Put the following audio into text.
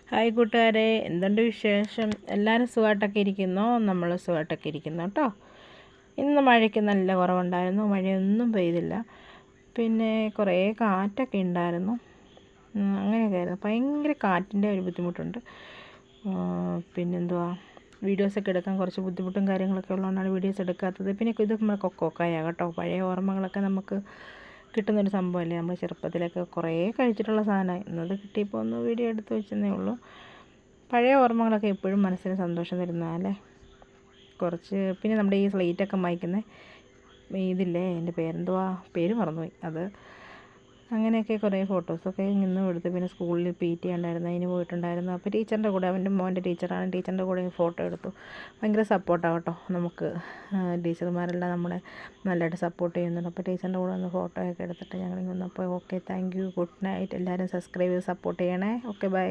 Hi കൂട്ടുകാരെ, എന്തുണ്ട് വിശേഷം? എല്ലാവരും സുഖമായിട്ടൊക്കെ ഇരിക്കുന്നോ? നമ്മൾ സുഖമായിട്ടൊക്കെ ഇരിക്കുന്നു കേട്ടോ. ഇന്ന് മഴയ്ക്ക് നല്ല കുറവുണ്ടായിരുന്നു, മഴയൊന്നും പെയ്തില്ല. പിന്നെ കുറേ കാറ്റൊക്കെ ഉണ്ടായിരുന്നു. അങ്ങനെയൊക്കെ ആയിരുന്നു. ഭയങ്കര കാറ്റിൻ്റെ ഒരു ബുദ്ധിമുട്ടുണ്ട്. പിന്നെന്തുവാ, വീഡിയോസൊക്കെ എടുക്കാൻ കുറച്ച് ബുദ്ധിമുട്ടും കാര്യങ്ങളൊക്കെ ഉള്ളതുകൊണ്ടാണ് വീഡിയോസ് എടുക്കാത്തത്. പിന്നെ ഇത് നമ്മുടെ കൊക്കോക്കായ കേട്ടോ. പഴയ ഓർമ്മകളൊക്കെ നമുക്ക് കിട്ടുന്നൊരു സംഭവമല്ലേ. നമ്മൾ ചെറുപ്പത്തിലൊക്കെ കുറേ കഴിച്ചിട്ടുള്ള സാധനമാണ്. ഇന്നത് കിട്ടിയപ്പോൾ ഒന്ന് വീഡിയോ എടുത്ത് വെച്ചെന്നേ ഉള്ളൂ. പഴയ ഓർമ്മകളൊക്കെ എപ്പോഴും മനസ്സിന് സന്തോഷം തരുന്നതല്ലേ. കുറച്ച് പിന്നെ നമ്മുടെ ഈ സ്ലേറ്റൊക്കെ മായ്ക്കുന്ന ഇതില്ലേ, എൻ്റെ പേര് മറന്നുപോയി. അത് അങ്ങനെയൊക്കെ കുറേ ഫോട്ടോസൊക്കെ ഇന്നും എടുത്ത്. പിന്നെ സ്കൂളിൽ PT ഉണ്ടായിരുന്നു, അതിന് പോയിട്ടുണ്ടായിരുന്നു. അപ്പോൾ ടീച്ചറിൻ്റെ കൂടെ, അവൻ്റെ മോൻ്റെ ടീച്ചറാണ്, ടീച്ചറിൻ്റെ കൂടെ ഫോട്ടോ എടുത്തു. ഭയങ്കര സപ്പോർട്ടാണ് കേട്ടോ നമുക്ക്. ടീച്ചർമാരെല്ലാം നമ്മളെ നല്ലതായിട്ട് സപ്പോർട്ട് ചെയ്യുന്നുണ്ട്. അപ്പോൾ ടീച്ചറിൻ്റെ കൂടെ ഒന്ന് ഫോട്ടോയൊക്കെ എടുത്തിട്ട് ഞങ്ങളിങ്ങനെ വന്നപ്പോൾ okay, thank you, good night. എല്ലാവരും സബ്സ്ക്രൈബ് ചെയ്ത് സപ്പോർട്ട് ചെയ്യണേ. Okay, by.